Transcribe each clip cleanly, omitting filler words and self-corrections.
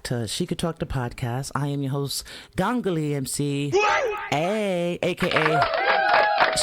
to She Could Talk the Podcast. I am your host, Gangali MC, aka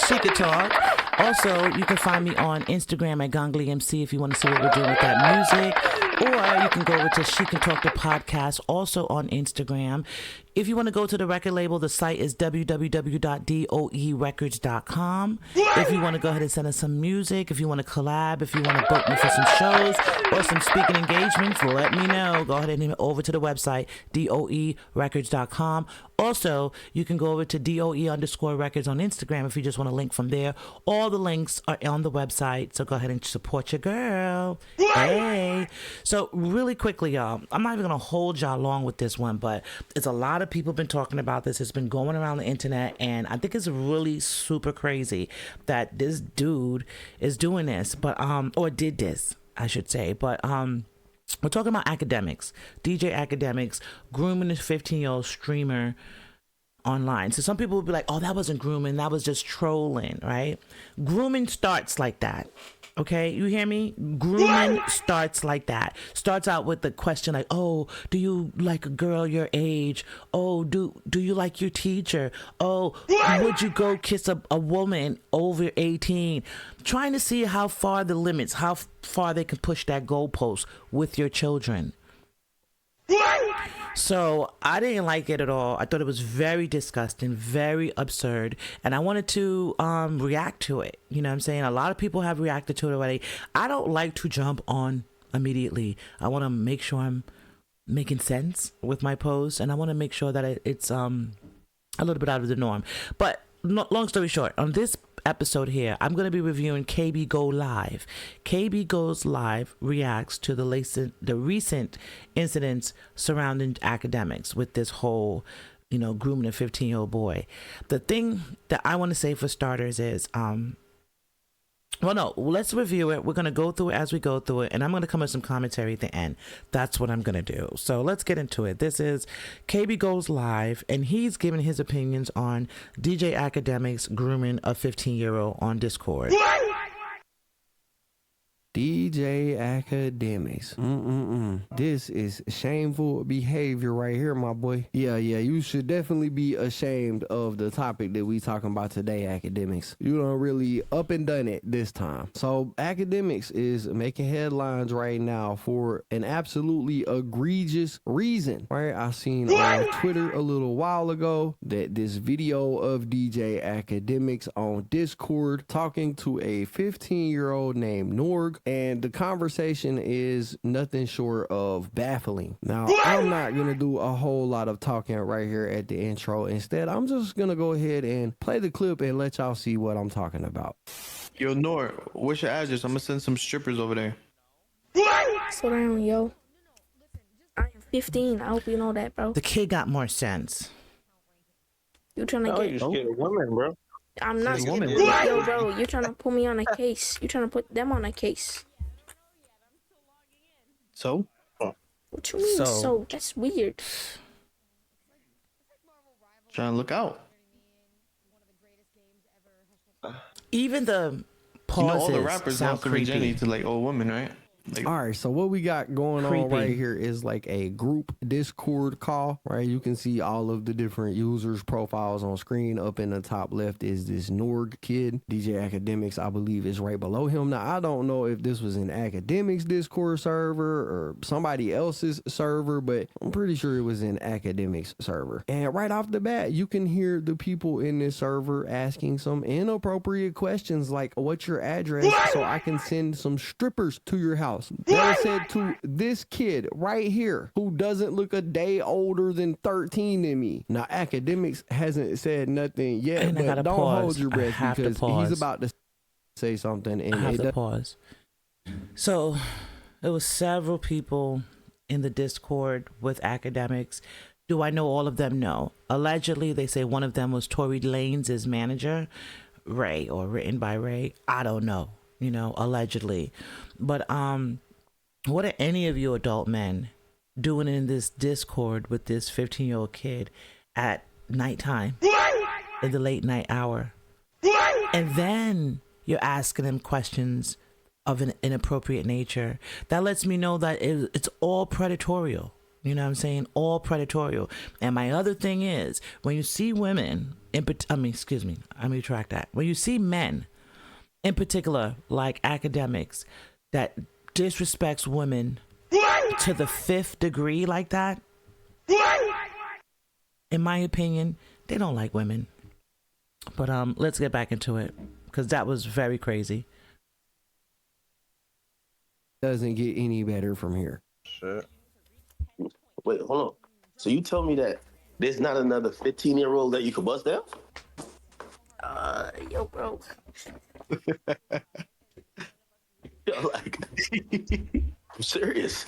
She Could Talk. Also, you can find me on Instagram at Gangali MC if you want to see what we're doing with that music. Or you can go over to She Can Talk the Podcast, also on Instagram. If you want to go to the record label, the site is www.doerecords.com. If you want to go ahead and send us some music, if you want to collab, if you want to book me for some shows or some speaking engagements, let me know. Go ahead and head over to the website, doerecords.com. Also, you can go over to DOE_records on Instagram if you just want to link from there. All the links are on the website, so go ahead and support your girl. Hey. So really quickly, y'all, I'm not even going to hold y'all long with this one, but it's a lot of people been talking about this. It's been going around the internet, and I think it's really super crazy that this dude is doing this, but or did this, I should say. But we're talking about Akademiks, DJ Akademiks, grooming this 15-year-old streamer online. So some people will be like, oh, that wasn't grooming, that was just trolling, right? Grooming starts like that. Okay, you hear me? Grooming starts like that. Starts out with the question like, oh, do you like a girl your age? Oh, do you like your teacher? Oh, would you go kiss a woman over 18? Trying to see how far the limits, how far they can push that goalpost with your children. So I didn't like it at all. I thought it was very disgusting, very absurd, and I wanted to react to it. You know what I'm saying? A lot of people have reacted to it already. I don't like to jump on immediately. I want to make sure I'm making sense with my post, and I want to make sure that it's a little bit out of the norm. But long story short, on this episode here, I'm going to be reviewing KB Go Live. KB Goes Live reacts to the recent incidents surrounding Akademiks with this whole, grooming a 15-year-old boy. The thing that I want to say for starters is, let's review it. We're going to go through it as we go through it, and I'm going to come with some commentary at the end. That's what I'm going to do. So let's get into it. This is KB Goes Live, and he's giving his opinions on DJ Akademiks grooming a 15-year-old on Discord. DJ Akademiks. This is shameful behavior right here, my boy. Yeah, you should definitely be ashamed of the topic that we talking about today, Akademiks. You done really up and done it this time. So Akademiks is making headlines right now for an absolutely egregious reason, right? I seen on Twitter a little while ago that this video of DJ Akademiks on Discord talking to a 15-year-old named Norg, and the conversation is nothing short of baffling. Now, I'm not going to do a whole lot of talking right here at the intro. Instead, I'm just going to go ahead and play the clip and let y'all see what I'm talking about. Yo, Nor, what's your address? I'm going to send some strippers over there. Slow down, yo. I am 15. I hope you know that, bro. The kid got more sense. You trying to Oh, you scared of women, bro. I'm not Woman. Yo, bro, you trying to put me on a case. You trying to put them on a case. So? What you mean, so? That's weird. Trying to look out. Even the pauses all the rappers sound lost their creepy. virginity to like old women, right? Like, All right, so what we got going Creepy. on right here is like a group Discord call, right? You can see all of the different users' profiles on screen. Up in the top left is this Norg kid. DJ Akademiks, I believe, is right below him. Now, I don't know if this was an Akademiks Discord server or somebody else's server, but I'm pretty sure it was an Akademiks server. And right off the bat, you can hear the people in this server asking some inappropriate questions like, what's your address so I can send some strippers to your house? That was said to this kid right here who doesn't look a day older than 13 than me. Now, Akademiks hasn't said nothing yet, And I but gotta don't pause. hold your I breath have to because pause. he's about to say something. And I have it to pause. So there was several people in the Discord with Akademiks. Do I know all of them? No. Allegedly, they say one of them was Tory Lanez' manager, Ray, or written by Ray. I don't know, allegedly. But what are any of you adult men doing in this Discord with this 15-year-old kid at nighttime, in the late night hour? And then you're asking him questions of an inappropriate nature. That lets me know that it's all predatorial. You know what I'm saying? All predatorial. And my other thing is, when you see women, let me retract that. When you see men, in particular, like academics, that disrespects women to the 5th degree like that, in my opinion, they don't like women. But let's get back into it, because that was very crazy. Doesn't get any better from here. Shit. Wait, hold on. So you tell me that there's not another 15-year-old that you could bust down? Yo, bro. Yo, like, I'm serious.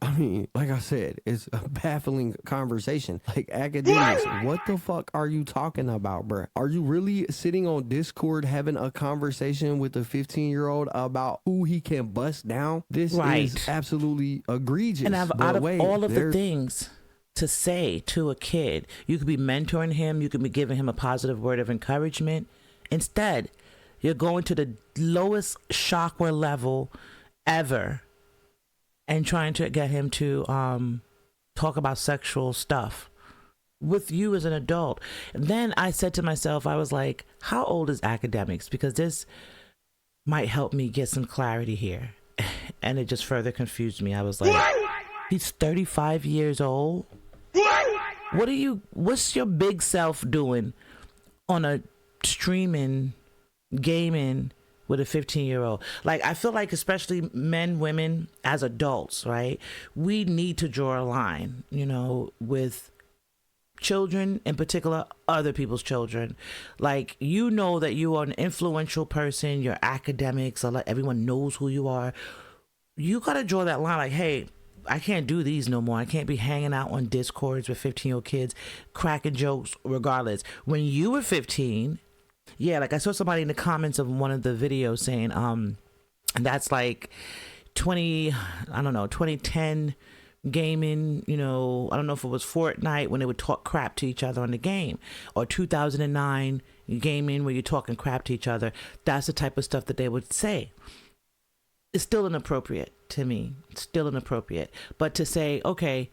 I mean, like I said, it's a baffling conversation. Like, academics, what the fuck are you talking about, bruh? Are you really sitting on Discord having a conversation with a 15-year-old about who he can bust down? This is absolutely egregious. And out of all of the things to say to a kid, you could be mentoring him, you could be giving him a positive word of encouragement. Instead, you're going to the lowest chakra level ever and trying to get him to talk about sexual stuff with you as an adult. And then I said to myself, I was like, how old is Akademiks? Because this might help me get some clarity here. And it just further confused me. I was like, he's 35 years old? What's your big self doing on a streaming, gaming with a 15-year-old? Like, I feel like especially men, women, as adults, right? We need to draw a line, you know, with children, in particular, other people's children. Like, you know that you are an influential person, you're academics, or like everyone knows who you are. You gotta draw that line, like, hey, I can't do these no more. I can't be hanging out on Discords with 15-year-old kids, cracking jokes regardless. When you were 15, yeah, like I saw somebody in the comments of one of the videos saying, that's like 2010 gaming, you know, I don't know if it was Fortnite when they would talk crap to each other on the game, or 2009 gaming where you're talking crap to each other. That's the type of stuff that they would say. It's still inappropriate to me. It's still inappropriate. But to say, okay,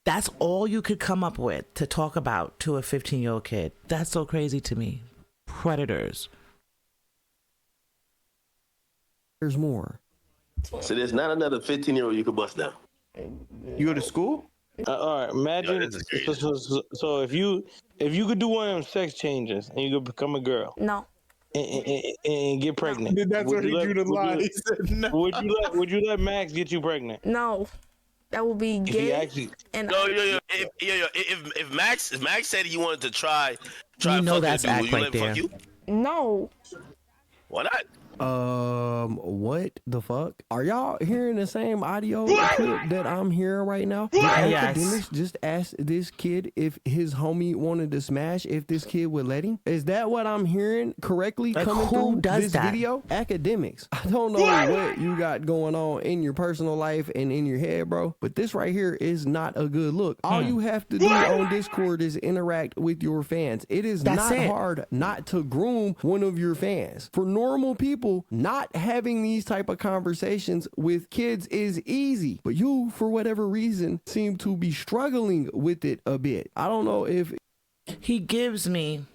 that's all you could come up with to talk about to a 15-year-old kid, that's so crazy to me. Predators. There's more. So there's not another 15-year-old you could bust down. You go to school? All right, imagine. Yo, this is crazy. So if you could do one of them sex changes and you could become a girl No. and get pregnant, That's where he drew the line. He said no. Would you let Max get you pregnant? No. That would be If he gay. actually, And If Max said he wanted to try You know fucking that's a dude, act will you right let him there. fuck you? no. Why not? What the fuck? Are y'all hearing the same audio clip that I'm hearing right now? The academics just asked this kid if his homie wanted to smash, if this kid would let him. Is that what I'm hearing correctly Like, coming who through does this that? video? Academics. I don't know what you got going on in your personal life and in your head, bro, but this right here is not a good look. All you have to do on Discord is interact with your fans. It is That's not it. hard not to groom one of your fans. For normal people, not having these type of conversations with kids is easy, but you, for whatever reason, seem to be struggling with it a bit. I don't know if He gives me,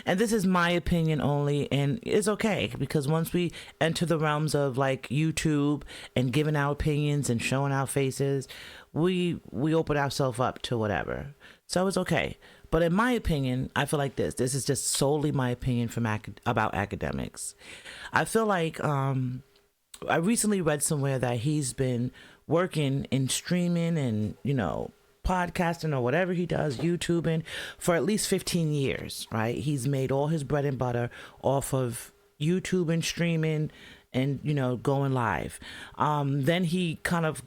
and this is my opinion only, and it's okay, because once we enter the realms of like YouTube and giving our opinions and showing our faces, we open ourselves up to whatever. So it's okay. But in my opinion, I feel like this is just solely my opinion from about Akademiks. I feel like I recently read somewhere that he's been working in streaming and, you know, podcasting or whatever he does, YouTubing, for at least 15 years, right? He's made all his bread and butter off of YouTube and streaming and, you know, going live. Then he kind of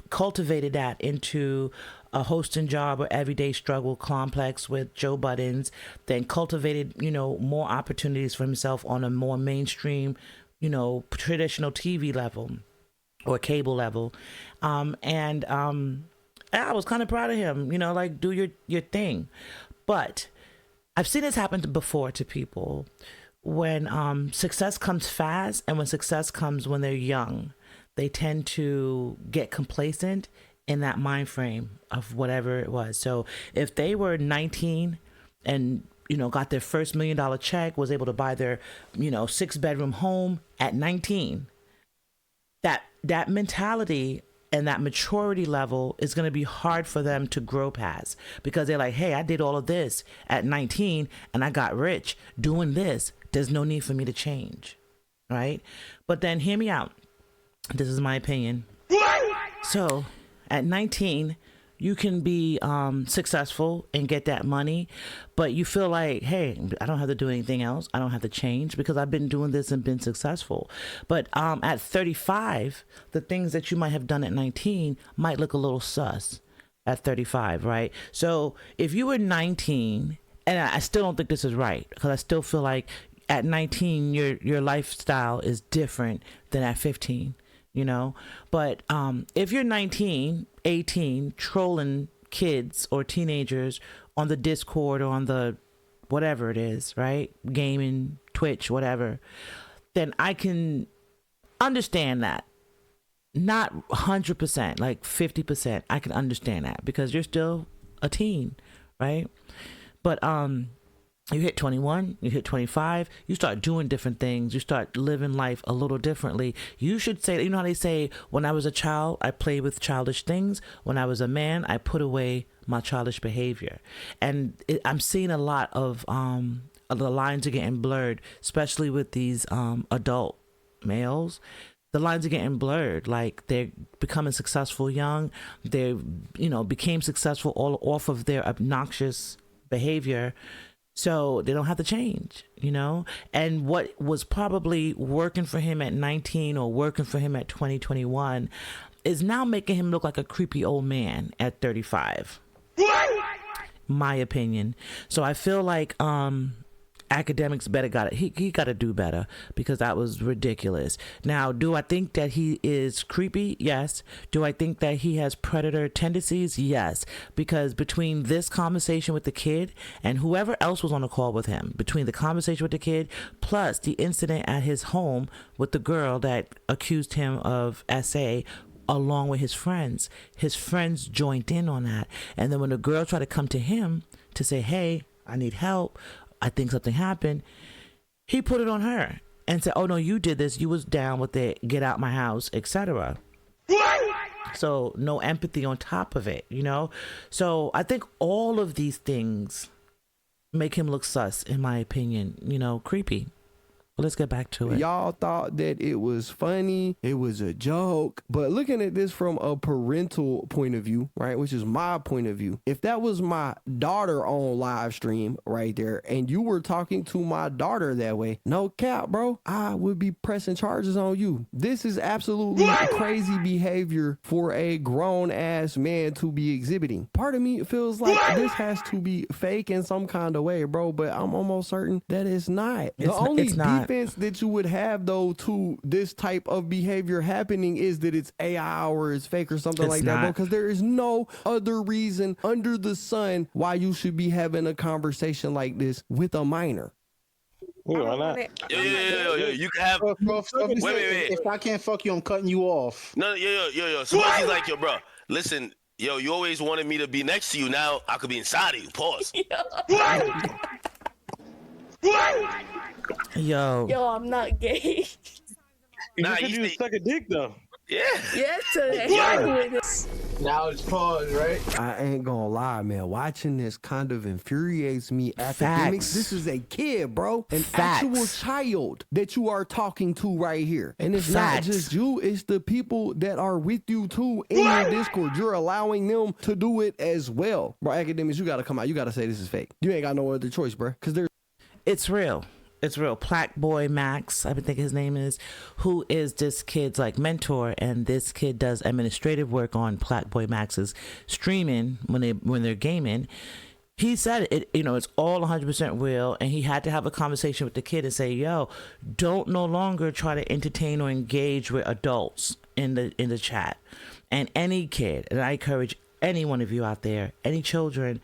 cultivated that into a hosting job or everyday struggle complex with Joe Buttons, then cultivated, you know, more opportunities for himself on a more mainstream, you know, traditional TV level or cable level. And I was kind of proud of him, you know, like, do your thing. But I've seen this happen before to people when success comes fast, and when success comes when they're young, they tend to get complacent in that mind frame of whatever it was. So if they were 19 and got their first $1 million check, was able to buy their 6-bedroom home at 19, that mentality and that maturity level is going to be hard for them to grow past, because they're like, hey, I did all of this at 19 and I got rich doing this. There's no need for me to change, right? But then hear me out. This is my opinion. So at 19, you can be successful and get that money, but you feel like, hey, I don't have to do anything else. I don't have to change because I've been doing this and been successful. But at 35, the things that you might have done at 19 might look a little sus at 35, right? So if you were 19, and I still don't think this is right, because I still feel like at 19, your lifestyle is different than at 15. But if you're 19, 18, trolling kids or teenagers on the Discord or on the whatever it is, right? Gaming, Twitch, whatever, then I can understand that. Not 100%, like 50%. I can understand that because you're still a teen, right? But you hit 21, you hit 25, you start doing different things. You start living life a little differently. You should say, how they say, when I was a child, I played with childish things. When I was a man, I put away my childish behavior. And I'm seeing a lot of the lines are getting blurred, especially with these adult males. The lines are getting blurred. Like, they're becoming successful young. They, became successful all off of their obnoxious behavior. So they don't have to change, and what was probably working for him at 19 or working for him at 2021 is now making him look like a creepy old man at 35. My opinion. So I feel like Akademiks better he got to do better, because that was ridiculous. Now, do I think that he is creepy? Yes. Do I think that he has predator tendencies? Yes. Because between this conversation with the kid and whoever else was on the call with him, between the conversation with the kid plus the incident at his home with the girl that accused him of SA, along with his friends joined in on that. And then when the girl tried to come to him to say, hey, I need help, I think something happened, he put it on her and said, oh no, you did this, you was down with it, get out my house, etc. So no empathy on top of it, so I think all of these things make him look sus, in my opinion, creepy. Let's get back to it. Y'all thought that it was funny, it was a joke, but looking at this from a parental point of view, right, which is my point of view, if that was my daughter on live stream right there and you were talking to my daughter that way, no cap, bro, I would be pressing charges on you. This is absolutely crazy behavior for a grown ass man to be exhibiting. Part of me feels like this has to be fake in some kind of way, bro, but I'm almost certain that it's not. It's not. Defense that you would have though to this type of behavior happening is that it's AI or it's fake or something like that, bro, because there is no other reason under the sun why you should be having a conversation like this with a minor. Why not? Yo, you can have. Wait. If I can't fuck you, I'm cutting you off. No, yo. Suppose he's like, yo, bro, listen, yo, you always wanted me to be next to you. Now I could be inside of you. Pause. Yo, I'm not gay. Nah, you suck a dick though. Yeah. Yes, yeah. Now it's pause, right? I ain't gonna lie, man. Watching this kind of infuriates me. Akademiks, Facts. this is a kid, bro. An Facts. actual child that you are talking to right here. And it's Facts. not just you, it's the people that are with you too in your Discord. You're allowing them to do it as well. Bro, Akademiks, you gotta come out. You gotta say this is fake. You ain't got no other choice, bro. Because there's it's real. It's real. Plaque Boy Max, I think his name is, who is this kid's like mentor, and this kid does administrative work on Plaque Boy Max's streaming when they're gaming. He said it, it's all 100% real, and he had to have a conversation with the kid and say, yo, don't no longer try to entertain or engage with adults in the chat. And any kid, and I encourage any one of you out there, any children,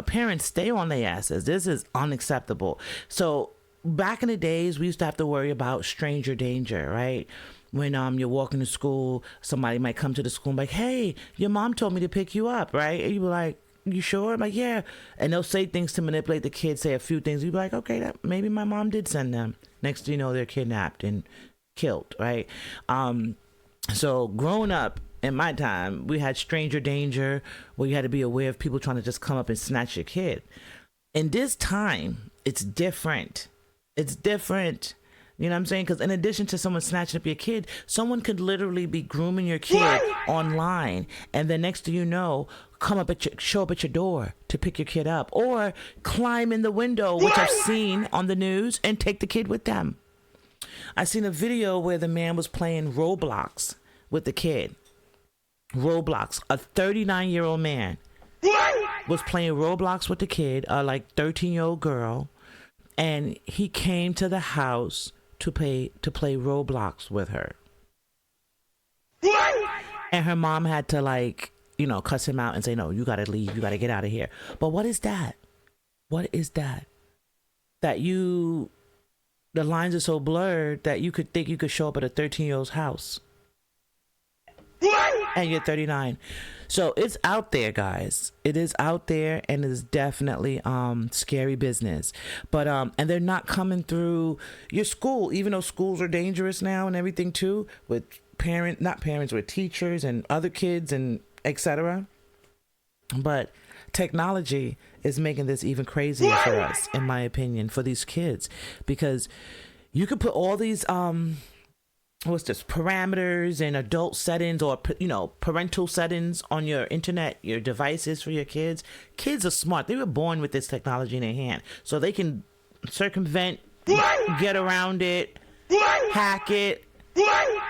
parents, stay on their asses. This is unacceptable. So back in the days, we used to have to worry about stranger danger, right? when you're walking to school, somebody might come to the school and be like, hey, your mom told me to pick you up, right? And you be like, you sure? I'm like, yeah. And they'll say things to manipulate the kids, say a few things. You'd be like, okay, that maybe my mom did send them. Next thing you know, they're kidnapped and killed, right? So growing up in my time, we had stranger danger where you had to be aware of people trying to just come up and snatch your kid. In this time, it's different. It's different. You know what I'm saying? Because in addition to someone snatching up your kid, someone could literally be grooming your kid online, and then next thing you know, show up at your door to pick your kid up, or climb in the window, which I've seen on the news, and take the kid with them. I seen a video where the man was playing Roblox with the kid. Roblox, a 39-year-old man was playing Roblox with the kid, a like 13-year-old girl, and he came to the house to play Roblox with her. And her mom had to like, you know, cuss him out and say, no, you gotta leave, you gotta get out of here. But what is that? What is that? That the lines are so blurred that you could think you could show up at a 13-year-old's house. And you're 39. So it's out there, guys. It is out there, and it is definitely scary business. But and they're not coming through your school, even though schools are dangerous now and everything too, with with teachers and other kids and etc. But technology is making this even crazier for us, in my opinion, for these kids, because you could put all these parameters and adult settings, or parental settings on your internet, your devices for your kids. Kids are smart. They were born with this technology in their hand, so they can circumvent, get around it, hack it,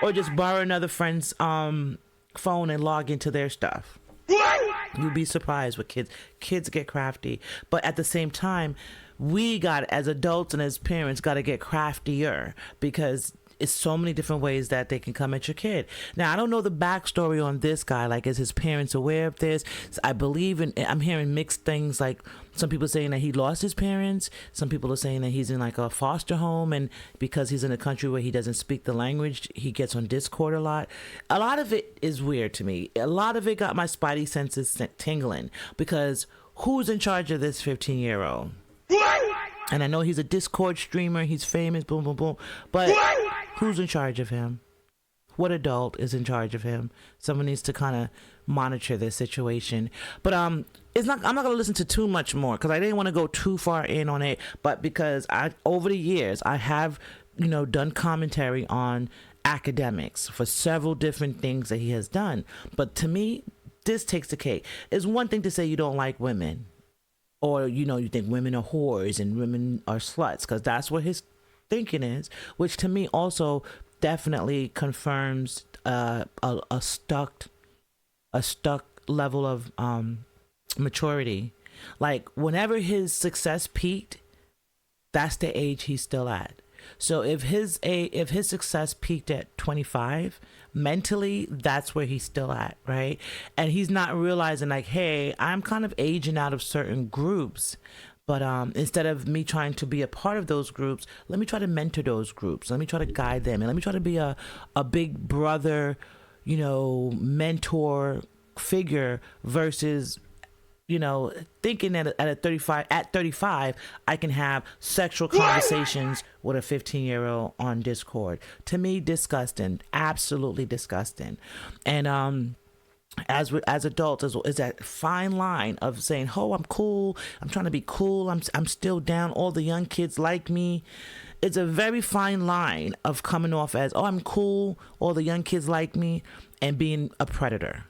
or just borrow another friend's phone and log into their stuff. You'd be surprised what kids get crafty. But at the same time, we got, as adults and as parents, got to get craftier, because it's so many different ways that they can come at your kid. Now, I don't know the backstory on this guy. Like, is his parents aware of this? I'm hearing mixed things. Like, some people saying that he lost his parents. Some people are saying that he's in like a foster home, and because he's in a country where he doesn't speak the language, he gets on Discord a lot. A lot of it is weird to me. A lot of it got my spidey senses tingling, because who's in charge of this 15-year-old? And I know he's a Discord streamer. He's famous, boom, boom, boom. But who's in charge of him? What adult is in charge of him? Someone needs to kind of monitor this situation. But I'm not going to listen to too much more, because I didn't want to go too far in on it. But because over the years, I have, done commentary on Akademiks for several different things that he has done. But to me, this takes the cake. It's one thing to say you don't like women, or, you think women are whores and women are sluts, because that's what his thinking is, which to me also definitely confirms a stuck level of maturity. Like, whenever his success peaked, that's the age he's still at. So if his success peaked at 25, mentally, that's where he's still at, right? And he's not realizing, like, hey, I'm kind of aging out of certain groups. But instead of me trying to be a part of those groups, let me try to mentor those groups. Let me try to guide them. And let me try to be a big brother, mentor figure, versus, thinking that at 35, I can have sexual conversations with a 15-year-old on Discord. To me, disgusting. Absolutely disgusting. And as adults, is that fine line of saying, oh, I'm cool, I'm trying to be cool, I'm still down, all the young kids like me. It's a very fine line of coming off as, oh, I'm cool, all the young kids like me, and being a predator.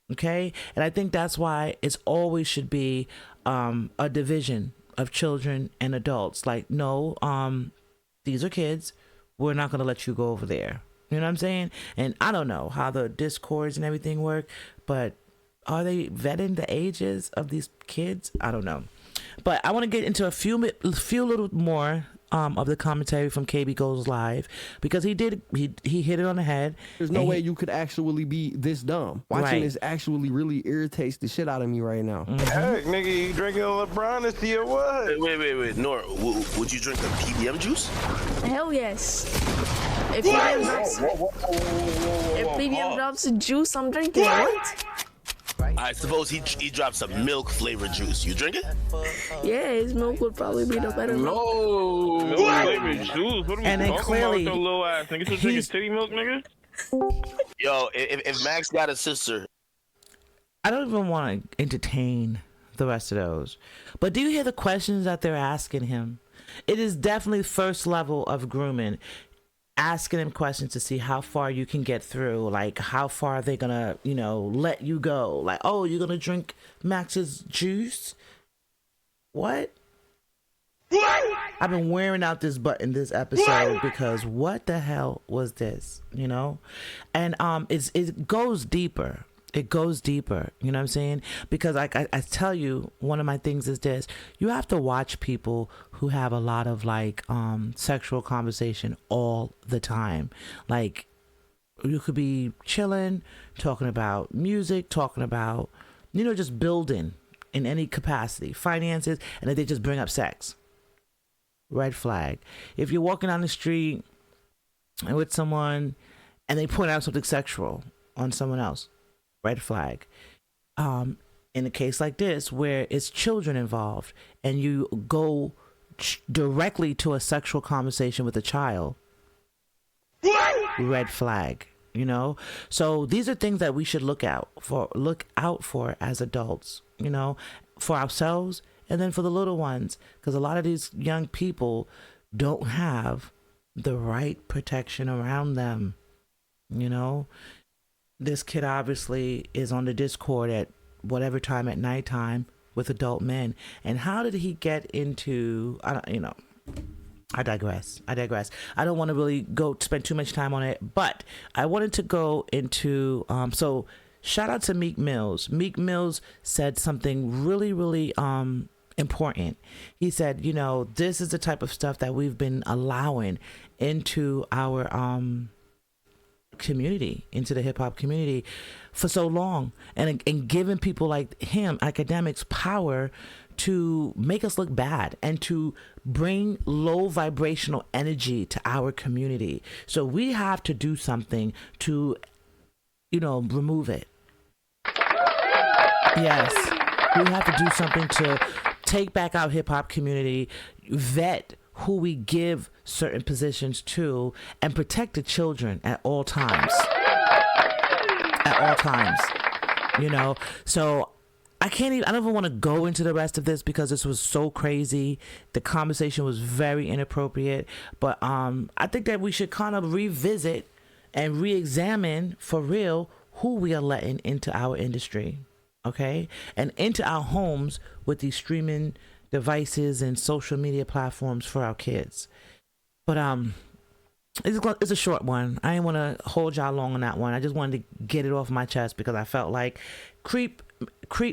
Okay? And I think that's why it's always should be a division of children and adults. Like, no, these are kids, we're not going to let you go over there. You know what I'm saying? And I don't know how the Discords and everything work, but are they vetting the ages of these kids? I don't know. But I want to get into a few little more of the commentary from KB Goes Live, because he hit it on the head. There's no way you could actually be this dumb. Watching this actually really irritates the shit out of me right now. Heck, nigga, you drinking LeBron this year? What? Wait, Nora, would you drink a PBM juice? Hell yes. If PBM drops a juice, I'm drinking it. What? I suppose he drops a milk flavored juice. You drink it? Yeah, his milk would probably be the better milk. No. Milk flavored juice? What are we And then talking clearly, about with your little ass? Nigga, still drinking titty milk, nigga? Yo, if Max got a sister. I don't even want to entertain the rest of those. But do you hear the questions that they're asking him? It is definitely first level of grooming. Asking him questions to see how far you can get through, like how far are they gonna, let you go. Like, oh, you're gonna drink Max's juice? What? I've been wearing out this button this episode because what the hell was this? And it goes deeper. It goes deeper, you know what I'm saying? Because I tell you, one of my things is this: you have to watch people who have a lot of sexual conversation all the time. Like, you could be chilling, talking about music, talking about, just building in any capacity, finances, and then they just bring up sex. Red flag. If you're walking down the street and with someone and they point out something sexual on someone else, red flag. In a case like this where it's children involved and you go directly to a sexual conversation with a child, red flag. So these are things that we should look out for as adults, for ourselves and then for the little ones, because a lot of these young people don't have the right protection around them. This kid obviously is on the Discord at whatever time at nighttime with adult men. And how did he get into, I digress. I don't want to really spend too much time on it, but I wanted to go into, so shout out to Meek Mills. Meek Mills said something really, really important. He said, this is the type of stuff that we've been allowing into our community, into the hip hop community for so long, and giving people like him, Akademiks, power to make us look bad and to bring low vibrational energy to our community. So we have to do something to, remove it. Yes, we have to do something to take back our hip hop community, vet who we give certain positions to, and protect the children at all times. So I don't even want to go into the rest of this because this was so crazy. The conversation was very inappropriate, but I think that we should kind of revisit and re-examine for real who we are letting into our industry, okay? And into our homes with these streaming devices and social media platforms for our kids. But it's a short one. I didn't want to hold y'all long on that one. I just wanted to get it off my chest because I felt like creep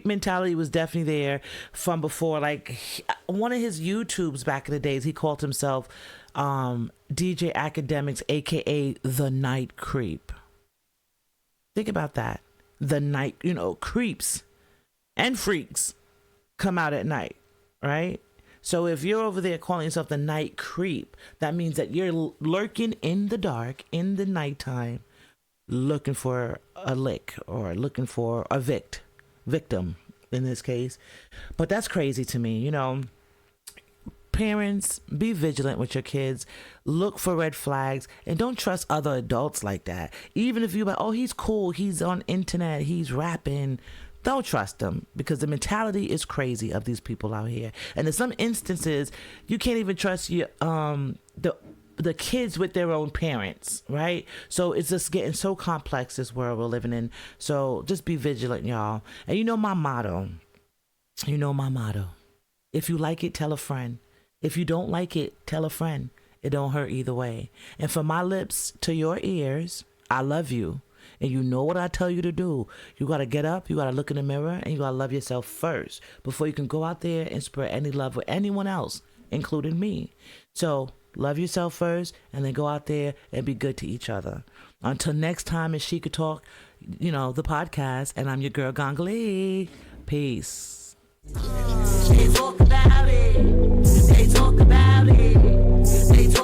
mentality was definitely there from before. Like, one of his YouTubes back in the days, he called himself DJ Akademiks, aka the Night Creep. Think about that. The night, creeps and freaks come out at night, right? So if you're over there calling yourself the Night Creep, that means that you're lurking in the dark, in the nighttime, looking for a lick or looking for a victim in this case. But that's crazy to me. Parents, be vigilant with your kids. Look for red flags and don't trust other adults like that. Even if you're like, oh, he's cool, he's on internet, he's rapping. Don't trust them, because the mentality is crazy of these people out here. And in some instances, you can't even trust your the kids with their own parents, right? So it's just getting so complex, this world we're living in. So just be vigilant, y'all. And my motto. If you like it, tell a friend. If you don't like it, tell a friend. It don't hurt either way. And from my lips to your ears, I love you. And you know what I tell you to do. You got to get up, you got to look in the mirror, and you got to love yourself first before you can go out there and spread any love with anyone else including me. So love yourself first, and then go out there and be good to each other. Until next time, as She Could Talk, the podcast, and I'm your girl Gongali. Peace. They talk about it. They talk about it. They talk